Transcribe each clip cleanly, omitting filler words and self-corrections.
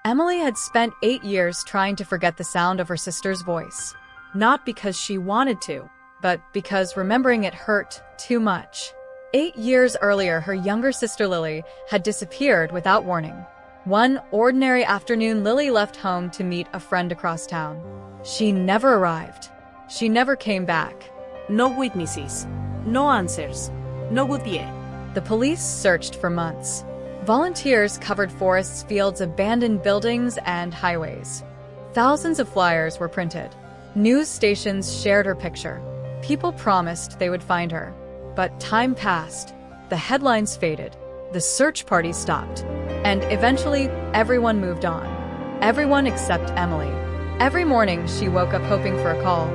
Emily had spent 8 years trying to forget the sound of her sister's voice. Not because she wanted to, but because remembering it hurt too much. 8 years earlier, her younger sister Lily had disappeared without warning. One ordinary afternoon, Lily left home to meet a friend across town. She never arrived. She never came back. No witnesses, no answers, no Gautier. The police searched for months. Volunteers covered forests, fields, abandoned buildings, and highways. Thousands of flyers were printed. News stations shared her picture. People promised they would find her. But time passed. The headlines faded. The search party stopped. And eventually, everyone moved on. Everyone except Emily. Every morning, she woke up hoping for a call.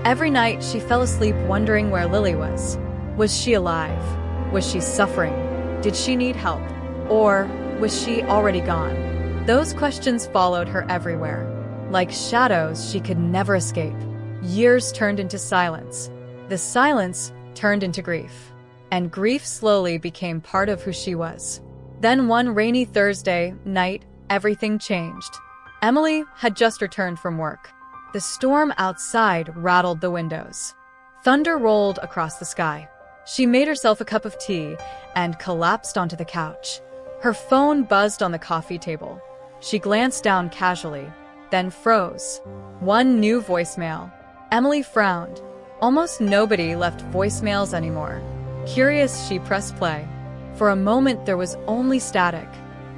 Every night, she fell asleep wondering where Lily was. Was she alive? Was she suffering? Did she need help? Or was she already gone? Those questions followed her everywhere. Like shadows she could never escape. Years turned into silence. The silence turned into grief. And grief slowly became part of who she was. Then one rainy Thursday night, everything changed. Emily had just returned from work. The storm outside rattled the windows. Thunder rolled across the sky. She made herself a cup of tea and collapsed onto the couch. Her phone buzzed on the coffee table. She glanced down casually, then froze. One new voicemail. Emily frowned. Almost nobody left voicemails anymore. Curious, she pressed play. For a moment, there was only static.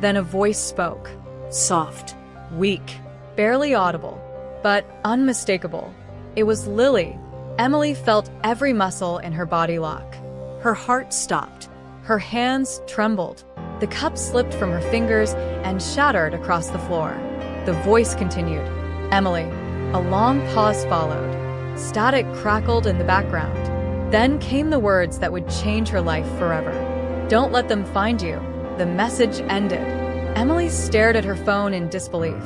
Then a voice spoke. Soft, weak, barely audible, but unmistakable. It was Lily. Emily felt every muscle in her body lock. Her heart stopped. Her hands trembled. The cup slipped from her fingers and shattered across the floor. The voice continued. Emily. A long pause followed. Static crackled in the background. Then came the words that would change her life forever. Don't let them find you. The message ended. Emily stared at her phone in disbelief.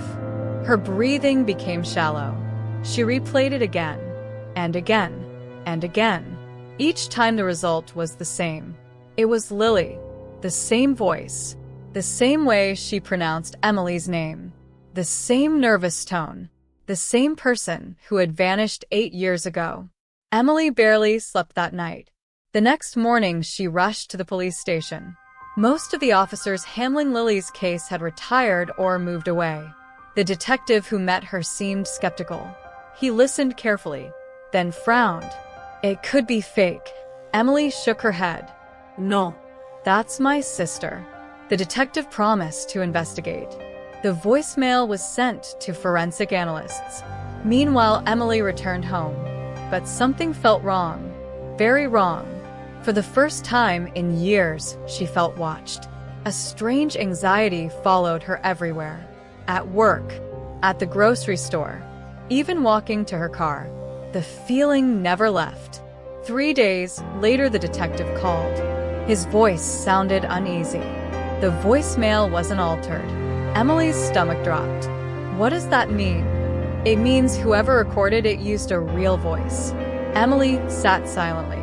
Her breathing became shallow. She replayed it again, and again, and again. Each time the result was the same. It was Lily. The same voice. The same way she pronounced Emily's name. The same nervous tone. The same person who had vanished 8 years ago. Emily barely slept that night. The next morning, she rushed to the police station. Most of the officers handling Lily's case had retired or moved away. The detective who met her seemed skeptical. He listened carefully, then frowned. It could be fake. Emily shook her head. No. That's my sister. The detective promised to investigate. The voicemail was sent to forensic analysts. Meanwhile, Emily returned home. But something felt wrong. Very wrong. For the first time in years, she felt watched. A strange anxiety followed her everywhere. At work, at the grocery store, even walking to her car. The feeling never left. 3 days later, the detective called. His voice sounded uneasy. The voicemail wasn't altered. Emily's stomach dropped. What does that mean? It means whoever recorded it used a real voice. Emily sat silently.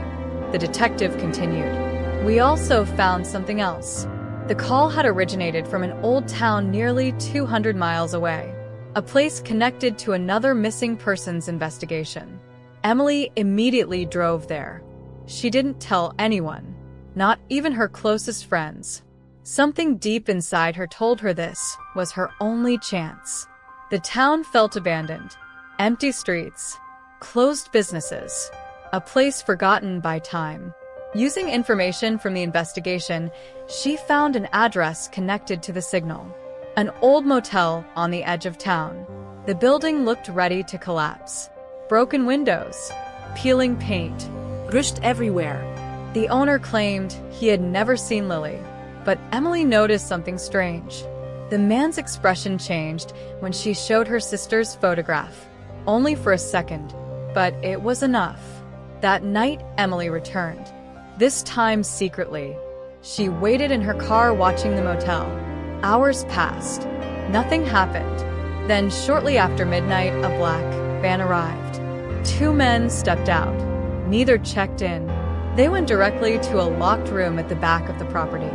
The detective continued. We also found something else. The call had originated from an old town nearly 200 miles away, a place connected to another missing persons investigation. Emily immediately drove there. She didn't tell anyone, not even her closest friends. Something deep inside her told her this was her only chance. The town felt abandoned. Empty streets, closed businesses, a place forgotten by time. Using information from the investigation, she found an address connected to the signal. An old motel on the edge of town. The building looked ready to collapse. Broken windows, peeling paint, Rust everywhere. The owner claimed he had never seen Lily, but Emily noticed something strange. The man's expression changed when she showed her sister's photograph, only for a second, but it was enough. That night, Emily returned, this time secretly. She waited in her car watching the motel. Hours passed. Nothing happened. Then, shortly after midnight, a black van arrived. 2 men stepped out. Neither checked in. They went directly to a locked room at the back of the property.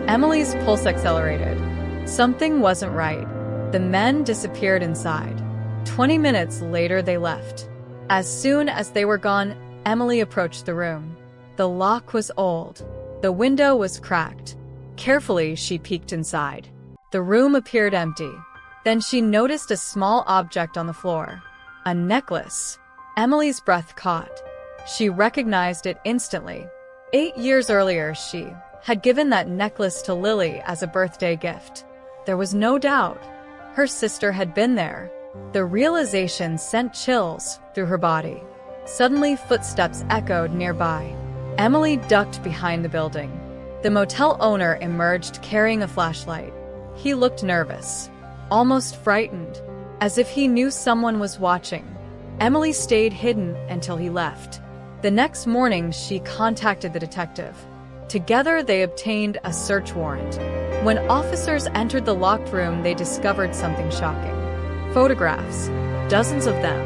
Emily's pulse accelerated. Something wasn't right. The men disappeared inside. 20 minutes later, they left. As soon as they were gone, Emily approached the room. The lock was old. The window was cracked. Carefully, she peeked inside. The room appeared empty. Then she noticed a small object on the floor. A necklace. Emily's breath caught. She recognized it instantly. 8 years earlier, she had given that necklace to Lily as a birthday gift. There was no doubt. Her sister had been there. The realization sent chills through her body. Suddenly, footsteps echoed nearby. Emily ducked behind the building. The motel owner emerged carrying a flashlight. He looked nervous, almost frightened, as if he knew someone was watching. Emily stayed hidden until he left. The next morning, she contacted the detective. Together, they obtained a search warrant. When officers entered the locked room, they discovered something shocking. Photographs, dozens of them.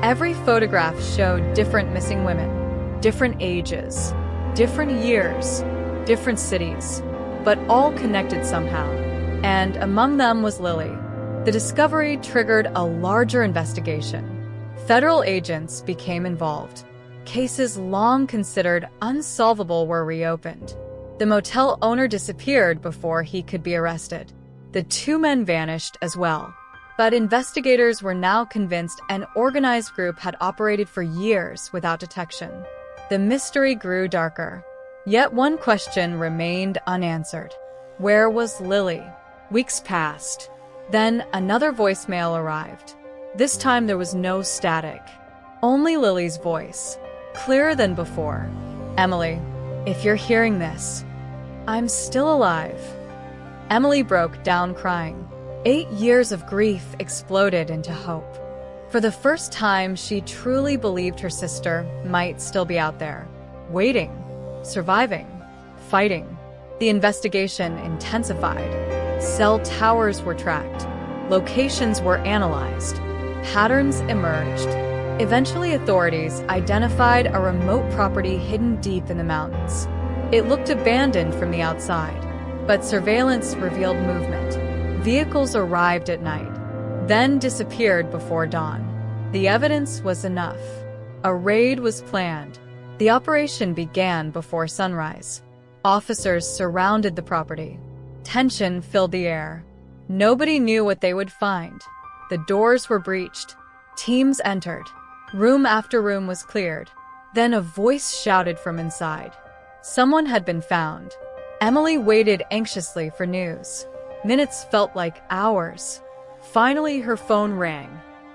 Every photograph showed different missing women, different ages, different years, different cities, but all connected somehow. And among them was Lily. The discovery triggered a larger investigation. Federal agents became involved. Cases long considered unsolvable were reopened. The motel owner disappeared before he could be arrested. The 2 men vanished as well. But investigators were now convinced an organized group had operated for years without detection. The mystery grew darker. Yet one question remained unanswered. Where was Lily? Weeks passed. Then another voicemail arrived. This time there was no static. Only Lily's voice, clearer than before. Emily, if you're hearing this, I'm still alive. Emily broke down crying. 8 years of grief exploded into hope. For the first time, she truly believed her sister might still be out there, waiting, surviving, fighting. The investigation intensified. Cell towers were tracked. Locations were analyzed. Patterns emerged. Eventually, authorities identified a remote property hidden deep in the mountains. It looked abandoned from the outside, but surveillance revealed movement. Vehicles arrived at night, then disappeared before dawn. The evidence was enough. A raid was planned. The operation began before sunrise. Officers surrounded the property. Tension filled the air. Nobody knew what they would find. The doors were breached. Teams entered. Room after room was cleared. Then a voice shouted from inside. Someone had been found. Emily waited anxiously for news. Minutes felt like hours. Finally, her phone rang.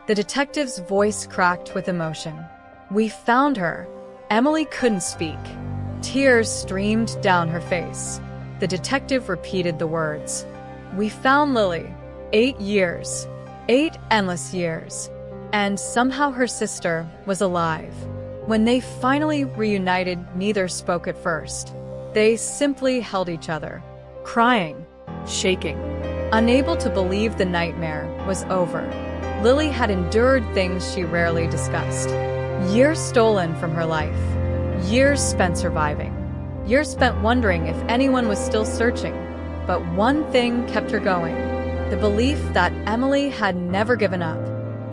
The detective's voice cracked with emotion. We found her. Emily couldn't speak. Tears streamed down her face. The detective repeated the words. We found Lily. 8 years. 8 endless years. And somehow her sister was alive. When they finally reunited, neither spoke at first. They simply held each other, crying, shaking, unable to believe the nightmare was over. Lily had endured things she rarely discussed. Years stolen from her life. Years spent surviving. Years spent wondering if anyone was still searching. But one thing kept her going. The belief that Emily had never given up.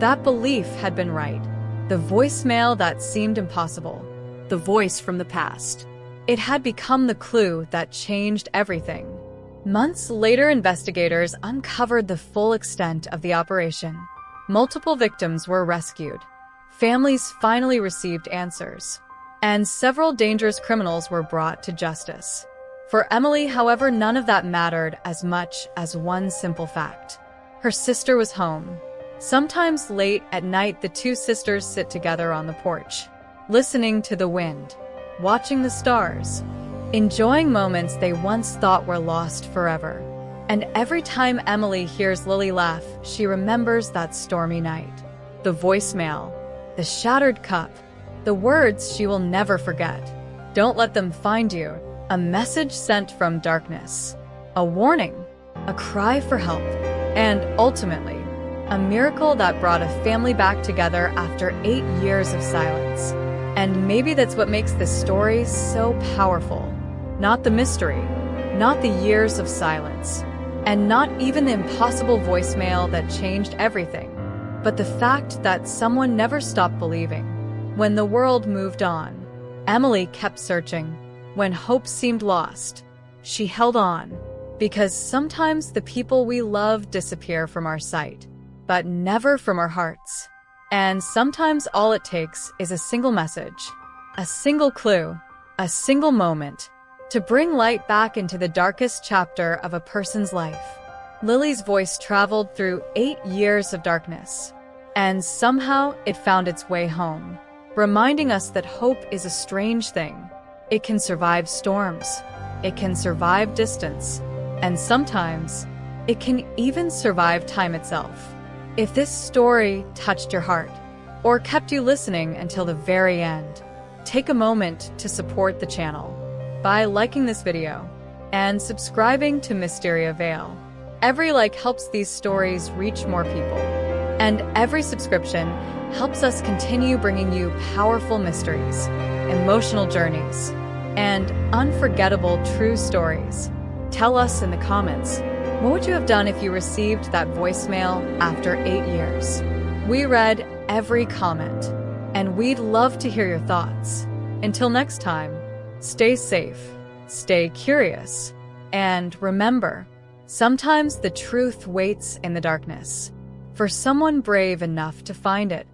That belief had been right. The voicemail that seemed impossible. The voice from the past. It had become the clue that changed everything. Months later, investigators uncovered the full extent of the operation. Multiple victims were rescued. Families finally received answers. And several dangerous criminals were brought to justice. For Emily, however, none of that mattered as much as one simple fact. Her sister was home. Sometimes late at night, the 2 sisters sit together on the porch, listening to the wind, watching the stars, enjoying moments they once thought were lost forever. And every time Emily hears Lily laugh, she remembers that stormy night. The voicemail, the shattered cup, the words she will never forget. Don't let them find you. A message sent from darkness. A warning. A cry for help. And ultimately, a miracle that brought a family back together after 8 years of silence. And maybe that's what makes this story so powerful. Not the mystery, not the years of silence, And not even the impossible voicemail that changed everything, but the fact that someone never stopped believing. When the world moved on, Emily kept searching. When hope seemed lost, she held on. Because sometimes the people we love disappear from our sight, but never from our hearts. And sometimes all it takes is a single message, a single clue, a single moment to bring light back into the darkest chapter of a person's life. Lily's voice traveled through 8 years of darkness, and somehow it found its way home, reminding us that hope is a strange thing. It can survive storms, it can survive distance, and sometimes it can even survive time itself. If this story touched your heart, or kept you listening until the very end, take a moment to support the channel by liking this video and subscribing to Mysteria Vale. Every like helps these stories reach more people, and every subscription helps us continue bringing you powerful mysteries, emotional journeys, and unforgettable true stories. Tell us in the comments, what would you have done if you received that voicemail after 8 years? We read every comment, and we'd love to hear your thoughts. Until next time, stay safe, stay curious, and remember, sometimes the truth waits in the darkness for someone brave enough to find it.